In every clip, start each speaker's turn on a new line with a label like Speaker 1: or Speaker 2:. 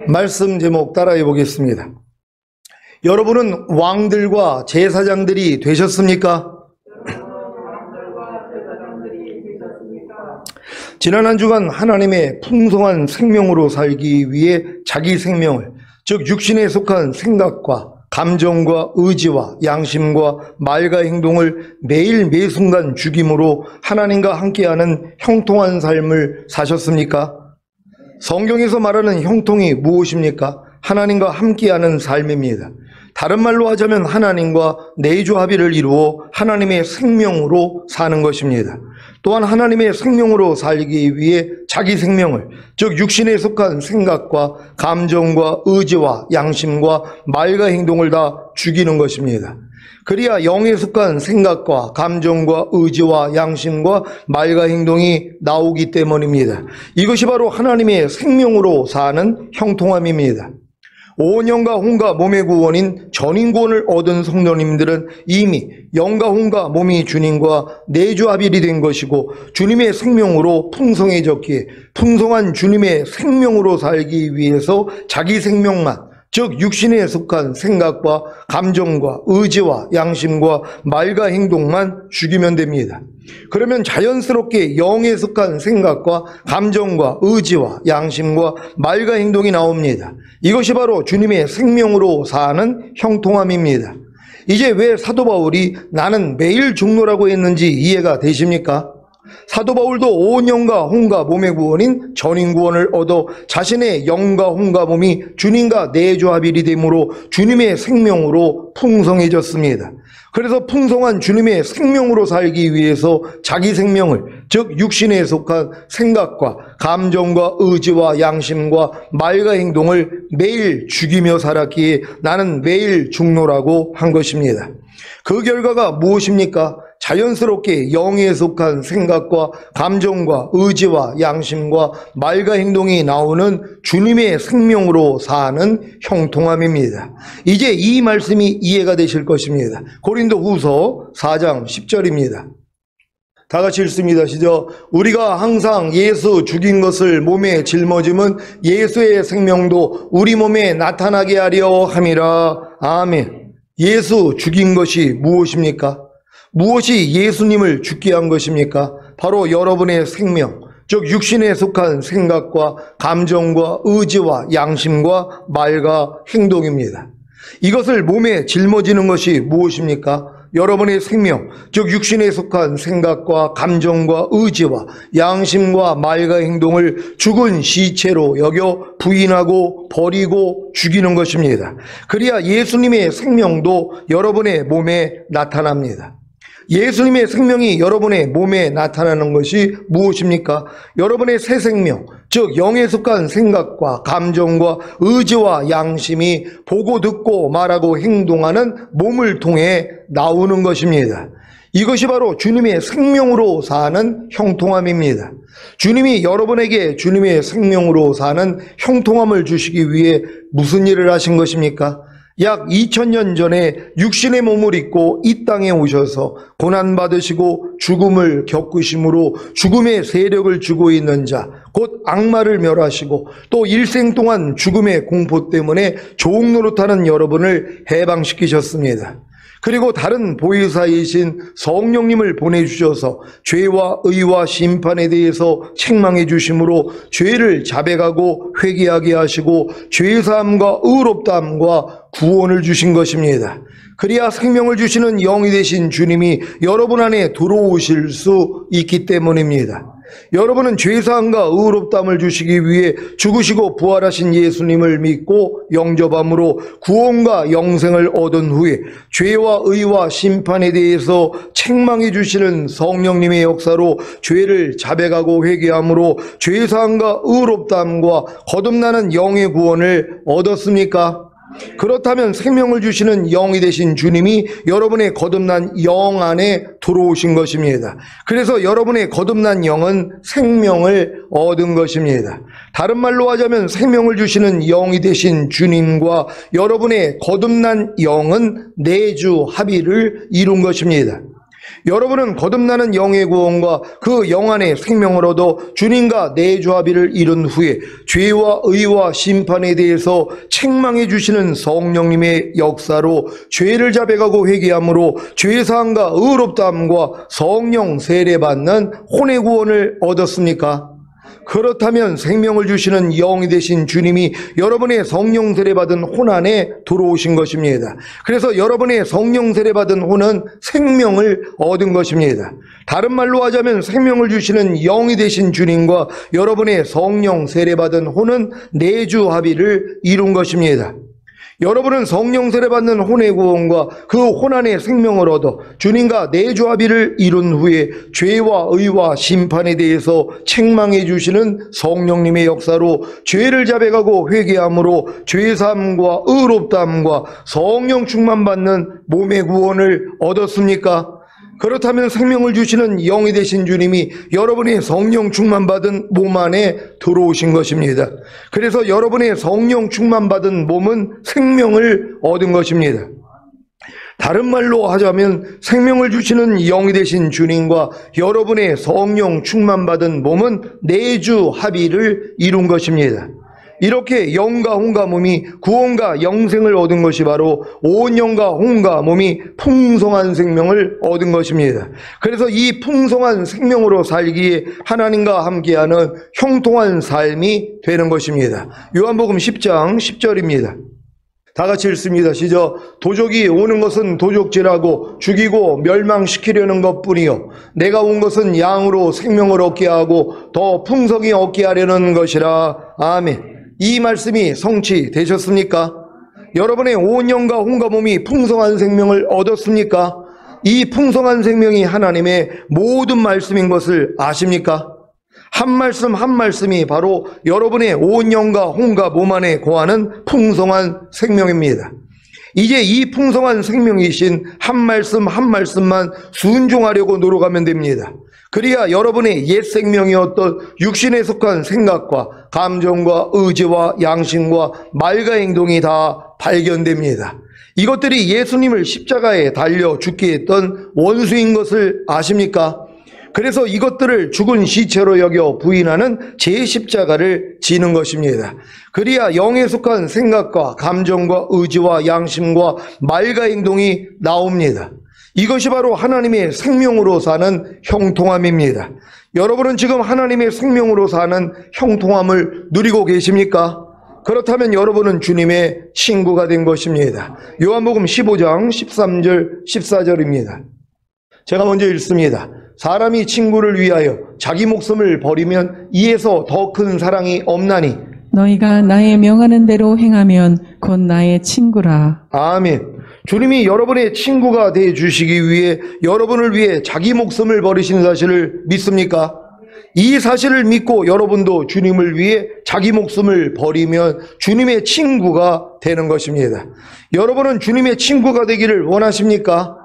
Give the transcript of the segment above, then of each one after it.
Speaker 1: 말씀 제목 따라해 보겠습니다. 여러분은 왕들과 제사장들이 되셨습니까? 지난 한 주간 하나님의 풍성한 생명으로 살기 위해 자기 생명을, 즉 육신에 속한 생각과 감정과 의지와 양심과 말과 행동을 매일 매순간 죽임으로 하나님과 함께하는 형통한 삶을 사셨습니까? 성경에서 말하는 형통이 무엇입니까? 하나님과 함께하는 삶입니다. 다른 말로 하자면 하나님과 내주 합의를 이루어 하나님의 생명으로 사는 것입니다. 또한 하나님의 생명으로 살기 위해 자기 생명을, 즉 육신에 속한 생각과 감정과 의지와 양심과 말과 행동을 다 죽이는 것입니다. 그래야 영에 속한 생각과 감정과 의지와 양심과 말과 행동이 나오기 때문입니다. 이것이 바로 하나님의 생명으로 사는 형통함입니다. 온 영과 혼과 몸의 구원인 전인구원을 얻은 성도님들은 이미 영과 혼과 몸이 주님과 내주합일이 된 것이고 주님의 생명으로 풍성해졌기에 풍성한 주님의 생명으로 살기 위해서 자기 생명만, 즉 육신에 속한 생각과 감정과 의지와 양심과 말과 행동만 죽이면 됩니다. 그러면 자연스럽게 영에 속한 생각과 감정과 의지와 양심과 말과 행동이 나옵니다. 이것이 바로 주님의 생명으로 사는 형통함입니다. 이제 왜 사도 바울이 나는 매일 중노라고 했는지 이해가 되십니까? 사도 바울도 온 영과 혼과 몸의 구원인 전인구원을 얻어 자신의 영과 혼과 몸이 주님과 내주합일이 되므로 주님의 생명으로 풍성해졌습니다. 그래서 풍성한 주님의 생명으로 살기 위해서 자기 생명을, 즉 육신에 속한 생각과 감정과 의지와 양심과 말과 행동을 매일 죽이며 살았기에 나는 매일 중노라고 한 것입니다. 그 결과가 무엇입니까? 자연스럽게 영에 속한 생각과 감정과 의지와 양심과 말과 행동이 나오는 주님의 생명으로 사는 형통함입니다. 이제 이 말씀이 이해가 되실 것입니다. 고린도후서 4장 10절입니다. 다 같이 읽습니다. 시작. 우리가 항상 예수 죽인 것을 몸에 짊어짐은 예수의 생명도 우리 몸에 나타나게 하려 함이라. 아멘. 예수 죽인 것이 무엇입니까? 무엇이 예수님을 죽게 한 것입니까? 바로 여러분의 생명, 즉 육신에 속한 생각과 감정과 의지와 양심과 말과 행동입니다. 이것을 몸에 짊어지는 것이 무엇입니까? 여러분의 생명, 즉 육신에 속한 생각과 감정과 의지와 양심과 말과 행동을 죽은 시체로 여겨 부인하고 버리고 죽이는 것입니다. 그래야 예수님의 생명도 여러분의 몸에 나타납니다. 예수님의 생명이 여러분의 몸에 나타나는 것이 무엇입니까? 여러분의 새 생명, 즉 영에 속한 생각과 감정과 의지와 양심이 보고 듣고 말하고 행동하는 몸을 통해 나오는 것입니다. 이것이 바로 주님의 생명으로 사는 형통함입니다. 주님이 여러분에게 주님의 생명으로 사는 형통함을 주시기 위해 무슨 일을 하신 것입니까? 약 2000년 전에 육신의 몸을 입고 이 땅에 오셔서 고난받으시고 죽음을 겪으심으로 죽음의 세력을 쥐고 있는 자, 곧 악마를 멸하시고 또 일생 동안 죽음의 공포 때문에 조옥노릇하는 여러분을 해방시키셨습니다. 그리고 다른 보혜사이신 성령님을 보내주셔서 죄와 의와 심판에 대해서 책망해 주심으로 죄를 자백하고 회개하게 하시고 죄사함과 의롭다함과 구원을 주신 것입니다. 그래야 생명을 주시는 영이 되신 주님이 여러분 안에 들어오실 수 있기 때문입니다. 여러분은 죄사함과 의롭다함을 주시기 위해 죽으시고 부활하신 예수님을 믿고 영접함으로 구원과 영생을 얻은 후에 죄와 의와 심판에 대해서 책망해 주시는 성령님의 역사로 죄를 자백하고 회개함으로 죄사함과 의롭다함과 거듭나는 영의 구원을 얻었습니까? 그렇다면 생명을 주시는 영이 되신 주님이 여러분의 거듭난 영 안에 들어오신 것입니다. 그래서 여러분의 거듭난 영은 생명을 얻은 것입니다. 다른 말로 하자면 생명을 주시는 영이 되신 주님과 여러분의 거듭난 영은 내주 합의를 이룬 것입니다. 여러분은 거듭나는 영의 구원과 그 영 안의 생명을 얻어 주님과 내주 합의를 이룬 후에 죄와 의와 심판에 대해서 책망해 주시는 성령님의 역사로 죄를 자백하고 회개함으로 죄사함과 의롭다함과 성령 세례받는 혼의 구원을 얻었습니까? 그렇다면 생명을 주시는 영이 되신 주님이 여러분의 성령 세례받은 혼 안에 들어오신 것입니다. 그래서 여러분의 성령 세례받은 혼은 생명을 얻은 것입니다. 다른 말로 하자면 생명을 주시는 영이 되신 주님과 여러분의 성령 세례받은 혼은 내주 합의를 이룬 것입니다. 여러분은 성령 세례받는 혼의 구원과 그 혼 안의 생명을 얻어 주님과 내주 합의를 이룬 후에 죄와 의와 심판에 대해서 책망해 주시는 성령님의 역사로 죄를 자백하고 회개함으로 죄사함과 의롭다함과 성령 충만받는 몸의 구원을 얻었습니까? 그렇다면 생명을 주시는 영이 되신 주님이 여러분의 성령 충만받은 몸 안에 들어오신 것입니다. 그래서 여러분의 성령 충만받은 몸은 생명을 얻은 것입니다. 다른 말로 하자면 생명을 주시는 영이 되신 주님과 여러분의 성령 충만받은 몸은 내주 합의를 이룬 것입니다. 이렇게 영과 혼과 몸이 구원과 영생을 얻은 것이 바로 온 영과 혼과 몸이 풍성한 생명을 얻은 것입니다. 그래서 이 풍성한 생명으로 살기에 하나님과 함께하는 형통한 삶이 되는 것입니다. 요한복음 10장 10절입니다. 다 같이 읽습니다. 시작. 도적이 오는 것은 도적질하고 죽이고 멸망시키려는 것뿐이요 내가 온 것은 양으로 생명을 얻게 하고 더 풍성히 얻게 하려는 것이라. 아멘. 이 말씀이 성취되셨습니까? 여러분의 온 영과 혼과 몸이 풍성한 생명을 얻었습니까? 이 풍성한 생명이 하나님의 모든 말씀인 것을 아십니까? 한 말씀 한 말씀이 바로 여러분의 온 영과 혼과 몸 안에 거하는 풍성한 생명입니다. 이제 이 풍성한 생명이신 한 말씀 한 말씀만 순종하려고 노력하면 됩니다. 그래야 여러분의 옛 생명이었던 육신에 속한 생각과 감정과 의지와 양심과 말과 행동이 다 발견됩니다. 이것들이 예수님을 십자가에 달려 죽게 했던 원수인 것을 아십니까? 그래서 이것들을 죽은 시체로 여겨 부인하는 제10자가를 지는 것입니다. 그래야 영에 속한 생각과 감정과 의지와 양심과 말과 행동이 나옵니다. 이것이 바로 하나님의 생명으로 사는 형통함입니다. 여러분은 지금 하나님의 생명으로 사는 형통함을 누리고 계십니까? 그렇다면 여러분은 주님의 친구가 된 것입니다. 요한복음 15장 13절 14절입니다. 제가 먼저 읽습니다. 사람이 친구를 위하여 자기 목숨을 버리면 이에서 더 큰 사랑이 없나니
Speaker 2: 너희가 나의 명하는 대로 행하면 곧 나의 친구라.
Speaker 1: 아멘. 주님이 여러분의 친구가 되어 주시기 위해 여러분을 위해 자기 목숨을 버리신 사실을 믿습니까? 이 사실을 믿고 여러분도 주님을 위해 자기 목숨을 버리면 주님의 친구가 되는 것입니다. 여러분은 주님의 친구가 되기를 원하십니까?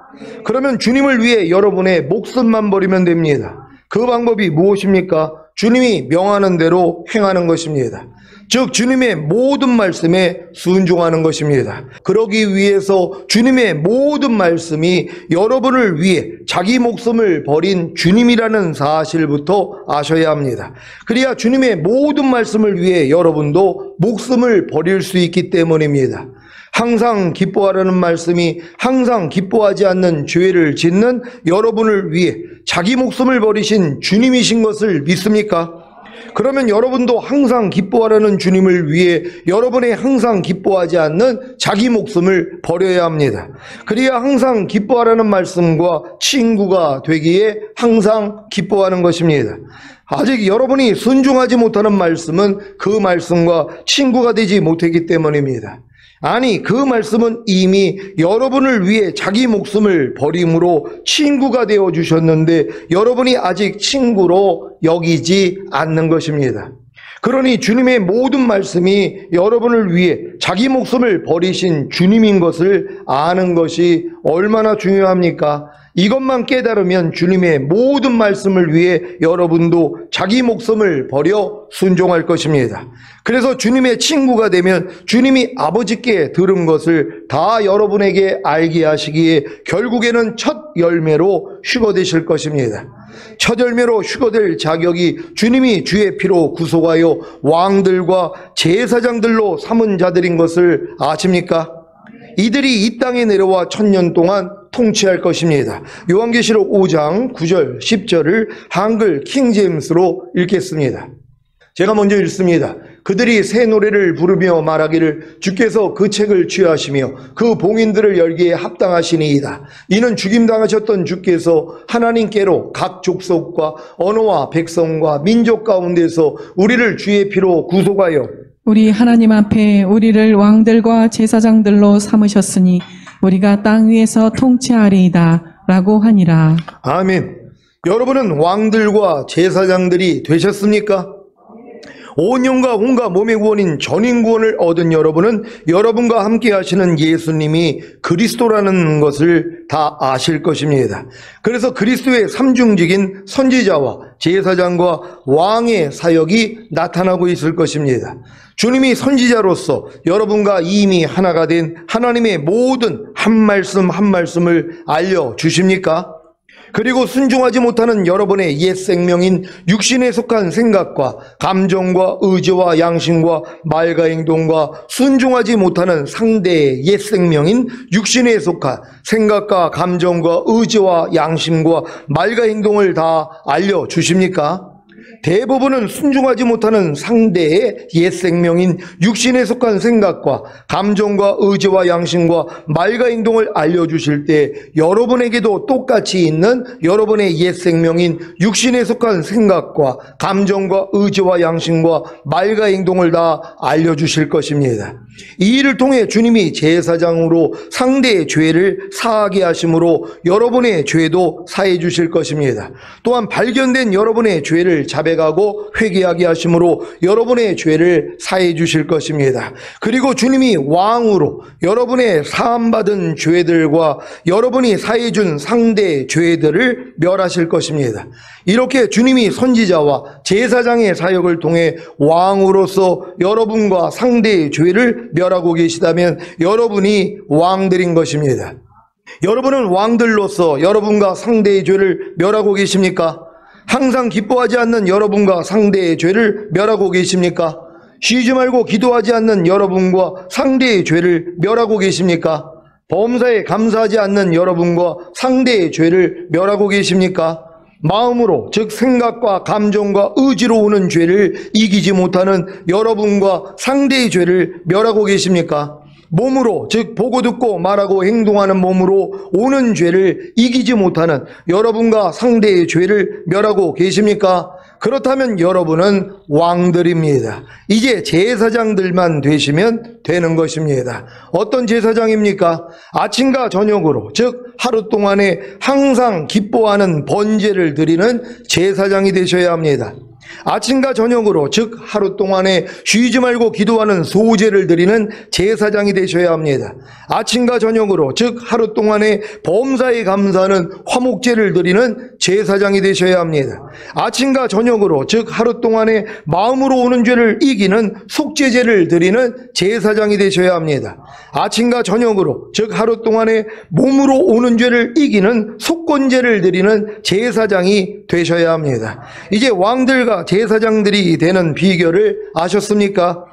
Speaker 1: 그러면 주님을 위해 여러분의 목숨만 버리면 됩니다. 그 방법이 무엇입니까? 주님이 명하는 대로 행하는 것입니다. 즉 주님의 모든 말씀에 순종하는 것입니다. 그러기 위해서 주님의 모든 말씀이 여러분을 위해 자기 목숨을 버린 주님이라는 사실부터 아셔야 합니다. 그래야 주님의 모든 말씀을 위해 여러분도 목숨을 버릴 수 있기 때문입니다. 항상 기뻐하라는 말씀이 항상 기뻐하지 않는 죄를 짓는 여러분을 위해 자기 목숨을 버리신 주님이신 것을 믿습니까? 그러면 여러분도 항상 기뻐하라는 주님을 위해 여러분의 항상 기뻐하지 않는 자기 목숨을 버려야 합니다. 그래야 항상 기뻐하라는 말씀과 친구가 되기에 항상 기뻐하는 것입니다. 아직 여러분이 순종하지 못하는 말씀은 그 말씀과 친구가 되지 못했기 때문입니다. 아니, 그 말씀은 이미 여러분을 위해 자기 목숨을 버림으로 친구가 되어 주셨는데 여러분이 아직 친구로 여기지 않는 것입니다. 그러니 주님의 모든 말씀이 여러분을 위해 자기 목숨을 버리신 주님인 것을 아는 것이 얼마나 중요합니까? 이것만 깨달으면 주님의 모든 말씀을 위해 여러분도 자기 목숨을 버려 순종할 것입니다. 그래서 주님의 친구가 되면 주님이 아버지께 들은 것을 다 여러분에게 알게 하시기에 결국에는 첫 열매로 휴거되실 것입니다. 첫 열매로 휴거될 자격이 주님이 주의 피로 구속하여 왕들과 제사장들로 삼은 자들인 것을 아십니까? 이들이 이 땅에 내려와 1000년 동안 통치할 것입니다. 요한계시록 5장 9절 10절을 한글 킹제임스로 읽겠습니다. 제가 먼저 읽습니다. 그들이 새 노래를 부르며 말하기를 주께서 그 책을 취하시며 그 봉인들을 열기에 합당하시니이다. 이는 죽임당하셨던 주께서 하나님께로 각 족속과 언어와 백성과 민족 가운데서 우리를 주의 피로 구속하여
Speaker 2: 우리 하나님 앞에 우리를 왕들과 제사장들로 삼으셨으니 우리가 땅 위에서 통치하리이다 라고 하니라.
Speaker 1: 아멘. 여러분은 왕들과 제사장들이 되셨습니까? 온 영과 온갖 몸의 구원인 전인구원을 얻은 여러분은 여러분과 함께 하시는 예수님이 그리스도라는 것을 다 아실 것입니다. 그래서 그리스도의 삼중직인 선지자와 제사장과 왕의 사역이 나타나고 있을 것입니다. 주님이 선지자로서 여러분과 이미 하나가 된 하나님의 모든 한 말씀 한 말씀을 알려주십니까? 그리고 순종하지 못하는 여러분의 옛 생명인 육신에 속한 생각과 감정과 의지와 양심과 말과 행동과 순종하지 못하는 상대의 옛 생명인 육신에 속한 생각과 감정과 의지와 양심과 말과 행동을 다 알려주십니까? 대부분은 순종하지 못하는 상대의 옛 생명인 육신에 속한 생각과 감정과 의지와 양심과 말과 행동을 알려주실 때 여러분에게도 똑같이 있는 여러분의 옛 생명인 육신에 속한 생각과 감정과 의지와 양심과 말과 행동을 다 알려주실 것입니다. 이 일을 통해 주님이 제사장으로 상대의 죄를 사하게 하심으로 여러분의 죄도 사해 주실 것입니다. 또한 발견된 여러분의 죄를 자백하고 회개하게 하심으로 여러분의 죄를 사해 주실 것입니다. 그리고 주님이 왕으로 여러분의 사함받은 죄들과 여러분이 사해 준 상대의 죄들을 멸하실 것입니다. 이렇게 주님이 선지자와 제사장의 사역을 통해 왕으로서 여러분과 상대의 죄를 멸하고 계시다면 여러분이 왕들인 것입니다. 여러분은 왕들로서 여러분과 상대의 죄를 멸하고 계십니까? 항상 기뻐하지 않는 여러분과 상대의 죄를 멸하고 계십니까? 쉬지 말고 기도하지 않는 여러분과 상대의 죄를 멸하고 계십니까? 범사에 감사하지 않는 여러분과 상대의 죄를 멸하고 계십니까? 마음으로, 즉 생각과 감정과 의지로 오는 죄를 이기지 못하는 여러분과 상대의 죄를 멸하고 계십니까? 몸으로, 즉 보고 듣고 말하고 행동하는 몸으로 오는 죄를 이기지 못하는 여러분과 상대의 죄를 멸하고 계십니까? 그렇다면 여러분은 왕들입니다. 이제 제사장들만 되시면 되는 것입니다. 어떤 제사장입니까? 아침과 저녁으로, 즉 하루 동안에 항상 기뻐하는 번제를 드리는 제사장이 되셔야 합니다. 아침과 저녁으로, 즉 하루 동안에 쉬지 말고 기도하는 소제를 드리는 제사장이 되셔야 합니다. 아침과 저녁으로, 즉 하루 동안에 범사에 감사하는 화목제를 드리는 제사장이 되셔야 합니다. 아침과 저녁으로, 즉 하루 동안에 마음으로 오는 죄를 이기는 속죄제를 드리는 제사장이 되셔야 합니다. 아침과 저녁으로, 즉 하루 동안에 몸으로 오는 죄를 이기는 속건제를 드리는 제사장이 되셔야 합니다. 이제 왕들과 제사장들이 되는 비결을 아셨습니까?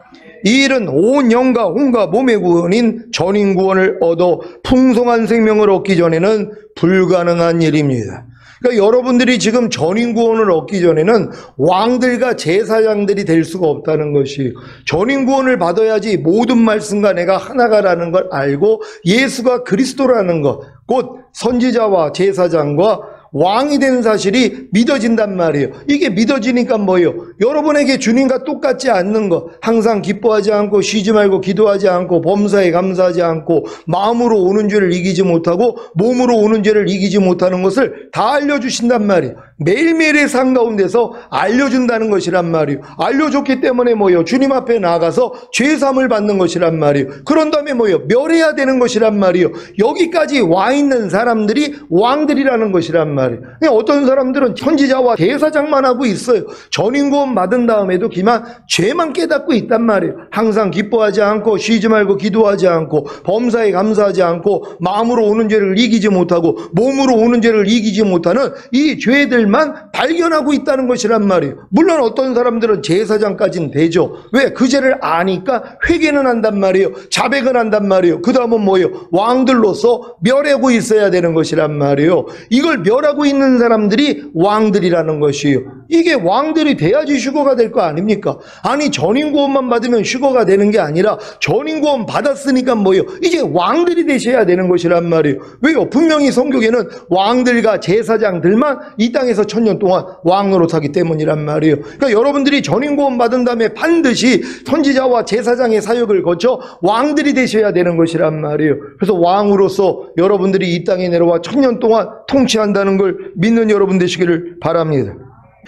Speaker 1: 이 일은 온 영과 온갖 몸의 구원인 전인구원을 얻어 풍성한 생명을 얻기 전에는 불가능한 일입니다. 그러니까 여러분들이 지금 전인구원을 얻기 전에는 왕들과 제사장들이 될 수가 없다는 것이, 전인구원을 받아야지 모든 말씀과 내가 하나가라는 걸 알고 예수가 그리스도라는 것, 곧 선지자와 제사장과 왕이 된 사실이 믿어진단 말이에요. 이게 믿어지니까 뭐예요? 여러분에게 주님과 똑같지 않는 것, 항상 기뻐하지 않고 쉬지 말고 기도하지 않고 범사에 감사하지 않고 마음으로 오는 죄를 이기지 못하고 몸으로 오는 죄를 이기지 못하는 것을 다 알려주신단 말이에요. 매일매일의 삶 가운데서 알려준다는 것이란 말이에요. 알려줬기 때문에 뭐예요? 주님 앞에 나가서 죄사함을 받는 것이란 말이에요. 그런 다음에 뭐예요? 멸해야 되는 것이란 말이에요. 여기까지 와 있는 사람들이 왕들이라는 것이란 말이에요. 어떤 사람들은 선지자와 대사장만 하고 있어요. 전인구원 받은 다음에도 기만 죄만 깨닫고 있단 말이에요. 항상 기뻐하지 않고 쉬지 말고 기도하지 않고 범사에 감사하지 않고 마음으로 오는 죄를 이기지 못하고 몸으로 오는 죄를 이기지 못하는 이 죄들만 발견하고 있다는 것이란 말이에요. 물론 어떤 사람들은 제사장까지는 되죠. 왜? 그 죄를 아니까 회개는 한단 말이에요. 자백은 한단 말이에요. 그 다음은 뭐예요? 왕들로서 멸하고 있어야 되는 것이란 말이에요. 이걸 멸하고 있는 사람들이 왕들이라는 것이에요. 이게 왕들이 돼야지 슈거가 될 거 아닙니까? 아니 전인구원만 받으면 슈거가 되는 게 아니라 전인구원 받았으니까 뭐예요? 이제 왕들이 되셔야 되는 것이란 말이에요. 왜요? 분명히 성경에는 왕들과 제사장들만 이 땅에서 1000년 동안 왕 노릇하기 때문이란 말이에요. 그러니까 여러분들이 전인구원 받은 다음에 반드시 선지자와 제사장의 사역을 거쳐 왕들이 되셔야 되는 것이란 말이에요. 그래서 왕으로서 여러분들이 이 땅에 내려와 1000년 동안 통치한다는 걸 믿는 여러분 되시기를 바랍니다.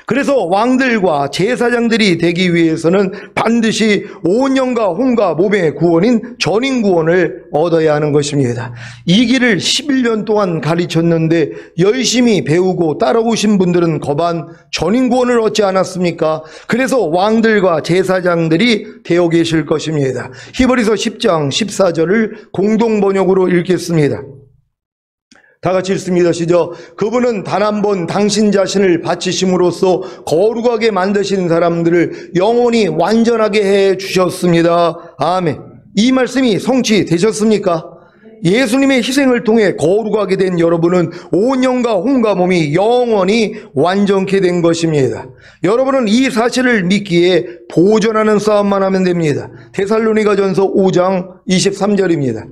Speaker 1: 그래서 왕들과 제사장들이 되기 위해서는 반드시 온 영과 혼과 몸의 구원인 전인구원을 얻어야 하는 것입니다. 이 길을 11년 동안 가르쳤는데 열심히 배우고 따라오신 분들은 거반 전인구원을 얻지 않았습니까? 그래서 왕들과 제사장들이 되어 계실 것입니다. 히브리서 10장 14절을 공동번역으로 읽겠습니다. 다 같이 읽습니다. 시작. 그분은 단 한 번 당신 자신을 바치심으로써 거룩하게 만드신 사람들을 영원히 완전하게 해 주셨습니다. 아멘. 이 말씀이 성취되셨습니까? 예수님의 희생을 통해 거룩하게 된 여러분은 온 영과 혼과 몸이 영원히 완전케 된 것입니다. 여러분은 이 사실을 믿기에 보존하는 싸움만 하면 됩니다. 데살로니가전서 5장 23절입니다.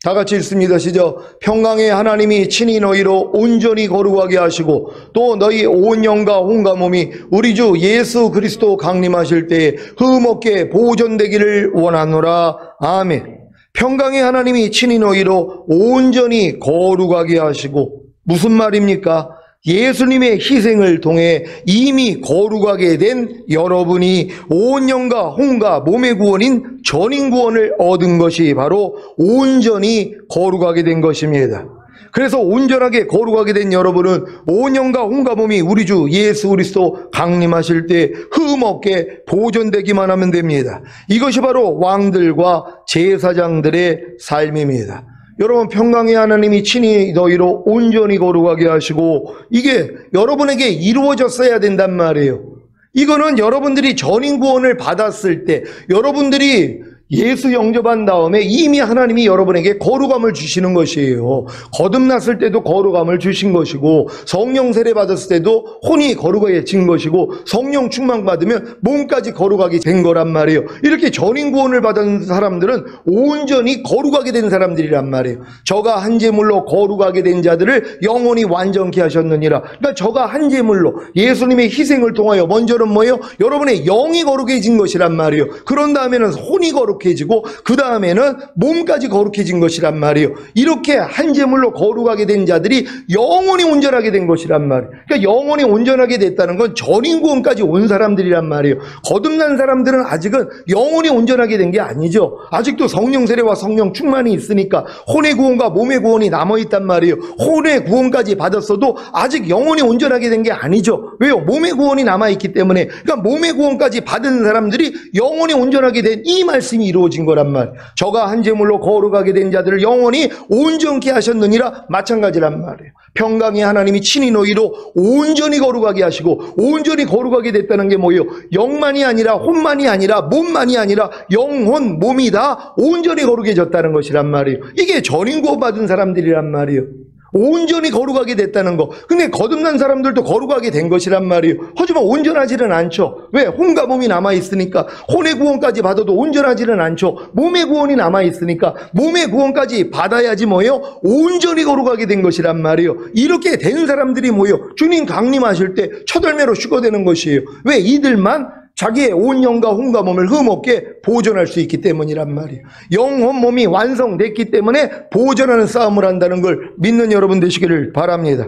Speaker 1: 다 같이 읽습니다. 시작. 평강의 하나님이 친히 너희로 온전히 거룩하게 하시고 또 너희 온 영과 혼과 몸이 우리 주 예수 그리스도 강림하실 때에 흠없게 보존되기를 원하노라. 아멘. 평강의 하나님이 친히 너희로 온전히 거룩하게 하시고, 무슨 말입니까? 예수님의 희생을 통해 이미 거룩하게 된 여러분이 온 영과 혼과 몸의 구원인 전인구원을 얻은 것이 바로 온전히 거룩하게 된 것입니다. 그래서 온전하게 거룩하게 된 여러분은 온 영과 혼과 몸이 우리 주 예수 그리스도 강림하실 때 흠없게 보존되기만 하면 됩니다. 이것이 바로 왕들과 제사장들의 삶입니다. 여러분, 평강의 하나님이 친히 너희로 온전히 거룩하게 하시고, 이게 여러분에게 이루어졌어야 된단 말이에요. 이거는 여러분들이 전인구원을 받았을 때, 여러분들이 예수 영접한 다음에 이미 하나님이 여러분에게 거룩함을 주시는 것이에요. 거듭났을 때도 거룩함을 주신 것이고, 성령 세례 받았을 때도 혼이 거룩해진 것이고, 성령 충만 받으면 몸까지 거룩하게 된 거란 말이에요. 이렇게 전인 구원을 받은 사람들은 온전히 거룩하게 된 사람들이란 말이에요. 저가 한 제물로 거룩하게 된 자들을 영원히 완전케 하셨느니라. 그러니까 저가 한 제물로 예수님의 희생을 통하여 먼저는 뭐예요? 여러분의 영이 거룩해진 것이란 말이에요. 그런 다음에는 혼이 거룩해지고, 그 다음에는 몸까지 거룩해진 것이란 말이에요. 이렇게 한 제물로 거룩하게 된 자들이 영원히 온전하게 된 것이란 말이에요. 그러니까 영원히 온전하게 됐다는 건 전인구원까지 온 사람들이란 말이에요. 거듭난 사람들은 아직은 영원히 온전하게 된 게 아니죠. 아직도 성령 세례와 성령 충만이 있으니까 혼의 구원과 몸의 구원이 남아있단 말이에요. 혼의 구원까지 받았어도 아직 영원히 온전하게 된 게 아니죠. 왜요? 몸의 구원이 남아있기 때문에. 그러니까 몸의 구원까지 받은 사람들이 영원히 온전하게 된 이 말씀이 이루어진 거란 말. 저가 한 제물로 거룩하게 된 자들을 영원히 온전케 하셨느니라. 마찬가지란 말이에요. 평강의 하나님이 친히 너희로 온전히 거룩하게 하시고, 온전히 거룩하게 됐다는 게 뭐예요? 영만이 아니라 혼만이 아니라 몸만이 아니라 영혼 몸이 다 온전히 거룩해졌다는 것이란 말이에요. 이게 전인구원 받은 사람들이란 말이에요. 온전히 거룩하게 됐다는 거. 근데 거듭난 사람들도 거룩하게 된 것이란 말이에요. 하지만 온전하지는 않죠. 왜? 혼과 몸이 남아있으니까. 혼의 구원까지 받아도 온전하지는 않죠. 몸의 구원이 남아있으니까 몸의 구원까지 받아야지 뭐예요? 온전히 거룩하게 된 것이란 말이에요. 이렇게 된 사람들이 뭐예요? 주님 강림하실 때 첫 열매로 휴거되는 것이에요. 왜? 이들만 자기의 온 영과 혼과 몸을 흠없게 보존할 수 있기 때문이란 말이에요. 영혼 몸이 완성됐기 때문에 보존하는 싸움을 한다는 걸 믿는 여러분 되시기를 바랍니다.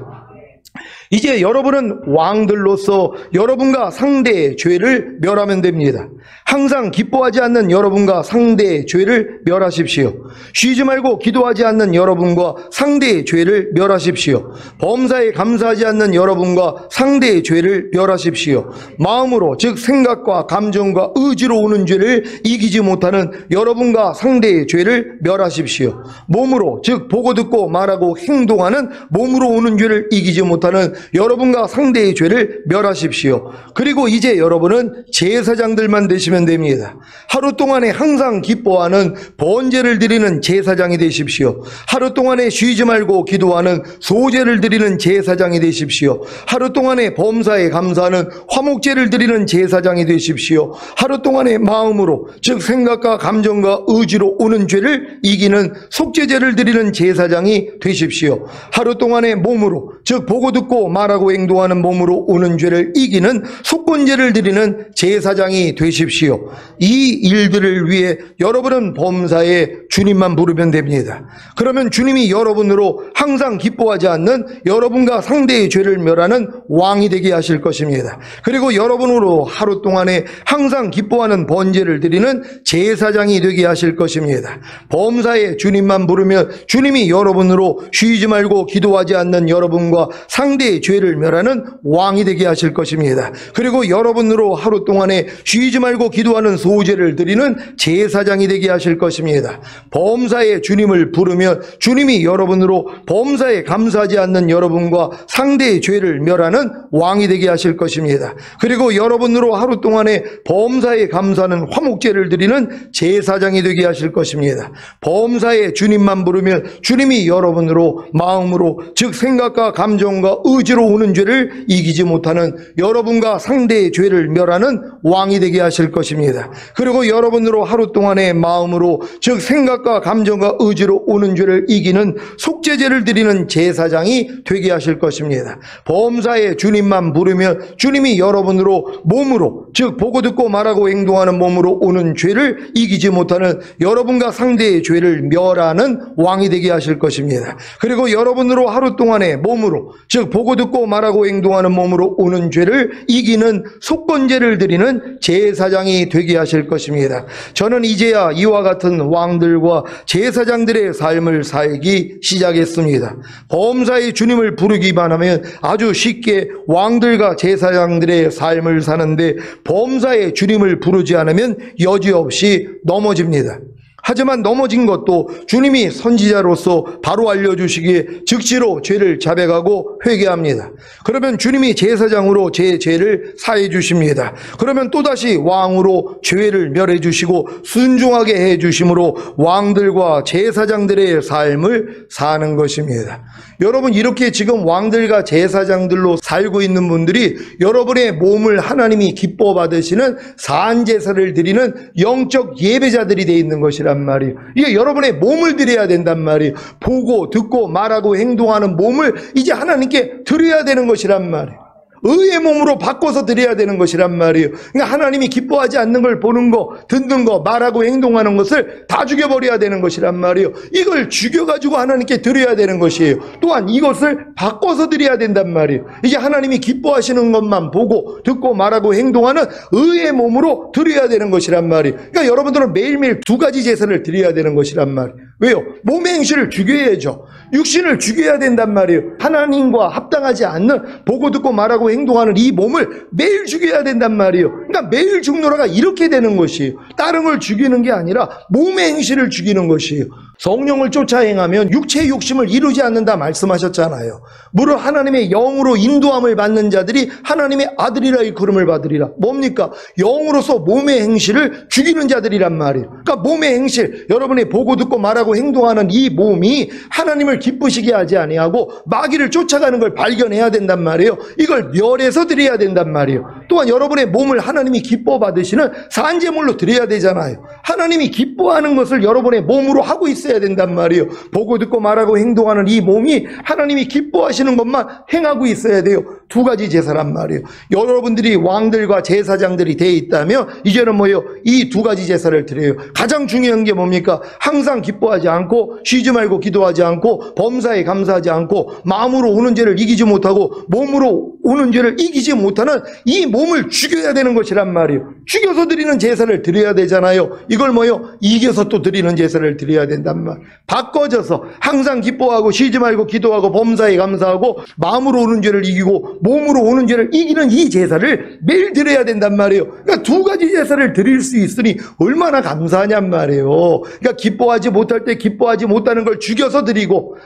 Speaker 1: 이제 여러분은 왕들로서 여러분과 상대의 죄를 멸하면 됩니다. 항상 기뻐하지 않는 여러분과 상대의 죄를 멸하십시오. 쉬지 말고 기도하지 않는 여러분과 상대의 죄를 멸하십시오. 범사에 감사하지 않는 여러분과 상대의 죄를 멸하십시오. 마음으로, 즉 생각과 감정과 의지로 오는 죄를 이기지 못하는 여러분과 상대의 죄를 멸하십시오. 몸으로, 즉 보고 듣고 말하고 행동하는 몸으로 오는 죄를 이기지 못하는 여러분과 상대의 죄를 멸하십시오. 그리고 이제 여러분은 제사장들만 되시면 됩니다. 하루 동안에 항상 기뻐하는 번제를 드리는 제사장이 되십시오. 하루 동안에 쉬지 말고 기도하는 소제를 드리는 제사장이 되십시오. 하루 동안에 범사에 감사하는 화목제를 드리는 제사장이 되십시오. 하루 동안에 마음으로, 즉 생각과 감정과 의지로 오는 죄를 이기는 속죄제를 드리는 제사장이 되십시오. 하루 동안에 몸으로, 즉 보고 듣고 말하고 행동하는 몸으로 오는 죄를 이기는 속건제를 드리는 제사장이 되십시오. 이 일들을 위해 여러분은 범사에 주님만 부르면 됩니다. 그러면 주님이 여러분으로 항상 기뻐하지 않는 여러분과 상대의 죄를 멸하는 왕이 되게 하실 것입니다. 그리고 여러분으로 하루 동안에 항상 기뻐하는 번제를 드리는 제사장이 되게 하실 것입니다. 범사에 주님만 부르면 주님이 여러분으로 쉬지 말고 기도하지 않는 여러분과 상대의 죄를 멸하는 왕이 되게 하실 것입니다. 그리고 여러분으로 하루 동안에 쉬지 말고 기도하는 소제를 드리는 제사장이 되게 하실 것입니다. 범사에 주님을 부르면 주님이 여러분으로 범사에 감사하지 않는 여러분과 상대의 죄를 멸하는 왕이 되게 하실 것입니다. 그리고 여러분으로 하루 동안에 범사에 감사하는 화목제를 드리는 제사장이 되게 하실 것입니다. 범사에 주님만 부르면 주님이 여러분으로 마음으로, 즉 생각과 감정과 의지로 오는 죄를 이기지 못하는 여러분과 상대의 죄를 멸하는 왕이 되게 하실 것입니다. 그리고 여러분으로 하루 동안의 마음으로, 즉 생각과 감정과 의지로 오는 죄를 이기는 속죄제를 드리는 제사장이 되게 하실 것입니다. 범사에 주님만 부르면 주님이 여러분으로 몸으로, 즉 보고 듣고 말하고 행동하는 몸으로 오는 죄를 이기지 못하는 여러분과 상대의 죄를 멸하는 왕이 되게 하실 것입니다. 그리고 여러분으로 하루 동안의 몸으로, 즉 보고 듣고 말하고 행동하는 몸으로 오는 죄를 이기는 속건제를 드리는 제사장이 되게 하실 것입니다. 저는 이제야 이와 같은 왕들과 제사장들의 삶을 살기 시작했습니다. 범사의 주님을 부르기만 하면 아주 쉽게 왕들과 제사장들의 삶을 사는데, 범사의 주님을 부르지 않으면 여지없이 넘어집니다. 하지만 넘어진 것도 주님이 선지자로서 바로 알려주시기에 즉시로 죄를 자백하고 회개합니다. 그러면 주님이 제사장으로 제 죄를 사해 주십니다. 그러면 또다시 왕으로 죄를 멸해 주시고 순종하게 해 주심으로 왕들과 제사장들의 삶을 사는 것입니다. 여러분, 이렇게 지금 왕들과 제사장들로 살고 있는 분들이 여러분의 몸을 하나님이 기뻐 받으시는 산제사를 드리는 영적 예배자들이 되어 있는 것이란 말이에요. 이게 여러분의 몸을 드려야 된단 말이에요. 보고 듣고 말하고 행동하는 몸을 이제 하나님께 드려야 되는 것이란 말이에요. 의의 몸으로 바꿔서 드려야 되는 것이란 말이에요. 그러니까 하나님이 기뻐하지 않는 걸 보는 거, 듣는 거, 말하고 행동하는 것을 다 죽여버려야 되는 것이란 말이에요. 이걸 죽여가지고 하나님께 드려야 되는 것이에요. 또한 이것을 바꿔서 드려야 된단 말이에요. 이제 하나님이 기뻐하시는 것만 보고 듣고 말하고 행동하는 의의 몸으로 드려야 되는 것이란 말이에요. 그러니까 여러분들은 매일매일 두 가지 제사를 드려야 되는 것이란 말이에요. 왜요? 몸의 행실을 죽여야죠. 육신을 죽여야 된단 말이에요. 하나님과 합당하지 않는 보고 듣고 말하고 행동하는 이 몸을 매일 죽여야 된단 말이에요. 그러니까 매일 죽노라가 이렇게 되는 것이에요. 다른 걸 죽이는 게 아니라 몸의 행실을 죽이는 것이에요. 성령을 쫓아 행하면 육체의 욕심을 이루지 않는다 말씀하셨잖아요. 무릇 하나님의 영으로 인도함을 받는 자들이 하나님의 아들이라 일컬음을 받으리라. 뭡니까? 영으로서 몸의 행실을 죽이는 자들이란 말이에요. 그러니까 몸의 행실, 여러분이 보고 듣고 말하고 행동하는 이 몸이 하나님을 기쁘시게 하지 아니하고 마귀를 쫓아가는 걸 발견해야 된단 말이에요. 이걸 멸해서 드려야 된단 말이에요. 또한 여러분의 몸을 하나님이 기뻐 받으시는 산제물로 드려야 되잖아요. 하나님이 기뻐하는 것을 여러분의 몸으로 하고 있어야 있어야 된단 말이에요. 보고 듣고 말하고 행동하는 이 몸이 하나님이 기뻐하시는 것만 행하고 있어야 돼요. 두 가지 제사란 말이에요. 여러분들이 왕들과 제사장들이 돼 있다면 이제는 뭐예요? 이 두 가지 제사를 드려요. 가장 중요한 게 뭡니까? 항상 기뻐하지 않고 쉬지 말고 기도하지 않고 범사에 감사하지 않고 마음으로 오는 죄를 이기지 못하고 몸으로 오는 죄를 이기지 못하는 이 몸을 죽여야 되는 것이란 말이에요. 죽여서 드리는 제사를 드려야 되잖아요. 이걸 뭐요? 이겨서 또 드리는 제사를 드려야 된단 말. 바꿔져서 항상 기뻐하고 쉬지 말고 기도하고 범사에 감사하고 마음으로 오는 죄를 이기고 몸으로 오는 죄를 이기는 이 제사를 매일 드려야 된단 말이에요. 그러니까 두 가지 제사를 드릴 수 있으니 얼마나 감사하냔 말이에요. 그러니까 기뻐하지 못할 때 기뻐하지 못하는 걸 죽여서 드리고,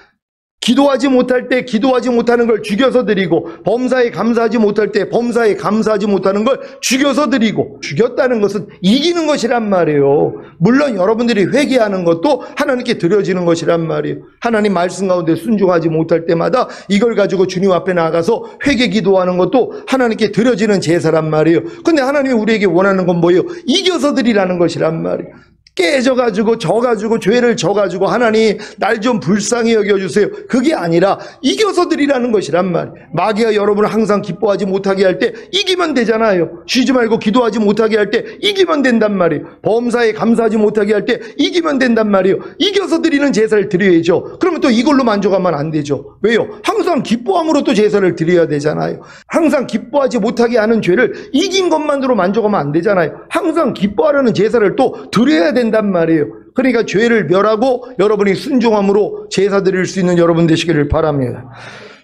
Speaker 1: 기도하지 못할 때 기도하지 못하는 걸 죽여서 드리고, 범사에 감사하지 못할 때 범사에 감사하지 못하는 걸 죽여서 드리고, 죽였다는 것은 이기는 것이란 말이에요. 물론 여러분들이 회개하는 것도 하나님께 드려지는 것이란 말이에요. 하나님 말씀 가운데 순종하지 못할 때마다 이걸 가지고 주님 앞에 나가서 회개 기도하는 것도 하나님께 드려지는 제사란 말이에요. 근데 하나님이 우리에게 원하는 건 뭐예요? 이겨서 드리라는 것이란 말이에요. 깨져가지고 져가지고 죄를 져가지고 하나님 날 좀 불쌍히 여겨주세요. 그게 아니라 이겨서 드리라는 것이란 말이에요. 마귀가 여러분을 항상 기뻐하지 못하게 할 때 이기면 되잖아요. 쉬지 말고 기도하지 못하게 할 때 이기면 된단 말이에요. 범사에 감사하지 못하게 할 때 이기면 된단 말이에요. 이겨서 드리는 제사를 드려야죠. 그러면 또 이걸로 만족하면 안 되죠. 왜요? 항상 기뻐함으로 또 제사를 드려야 되잖아요. 항상 기뻐하지 못하게 하는 죄를 이긴 것만으로 만족하면 안 되잖아요. 항상 기뻐하라는 제사를 또 드려야 된단 말이에요. 그러니까 죄를 멸하고 여러분이 순종함으로 제사 드릴 수 있는 여러분 되시기를 바랍니다.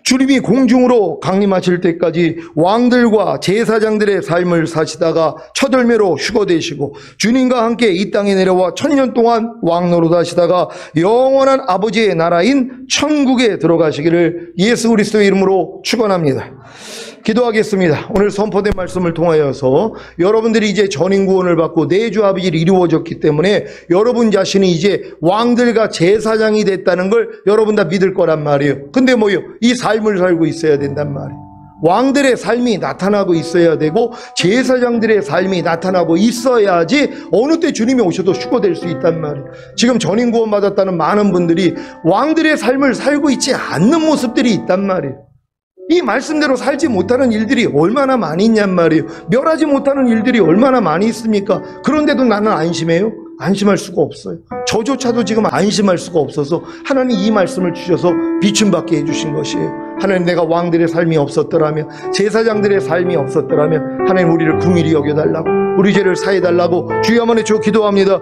Speaker 1: 주님이 공중으로 강림하실 때까지 왕들과 제사장들의 삶을 사시다가 첫 열매로 휴거되시고 주님과 함께 이 땅에 내려와 1000년 동안 왕노릇 하시다가 영원한 아버지의 나라인 천국에 들어가시기를 예수 그리스도의 이름으로 축원합니다. 기도하겠습니다. 오늘 선포된 말씀을 통하여서 여러분들이 이제 전인구원을 받고 내주 아버지를 이루어졌기 때문에 여러분 자신이 이제 왕들과 제사장이 됐다는 걸 여러분 다 믿을 거란 말이에요. 근데 뭐요? 이 삶을 살고 있어야 된단 말이에요. 왕들의 삶이 나타나고 있어야 되고 제사장들의 삶이 나타나고 있어야지 어느 때 주님이 오셔도 휴거될 수 있단 말이에요. 지금 전인구원 받았다는 많은 분들이 왕들의 삶을 살고 있지 않는 모습들이 있단 말이에요. 이 말씀대로 살지 못하는 일들이 얼마나 많이 있냔 말이에요. 멸하지 못하는 일들이 얼마나 많이 있습니까? 그런데도 나는 안심해요? 안심할 수가 없어요. 저조차도 지금 안심할 수가 없어서 하나님 이 말씀을 주셔서 비춤받게 해주신 것이에요. 하나님, 내가 왕들의 삶이 없었더라면, 제사장들의 삶이 없었더라면 하나님 우리를 긍휼히 여겨달라고, 우리 죄를 사해달라고 주여 한번 외쳐 기도합니다.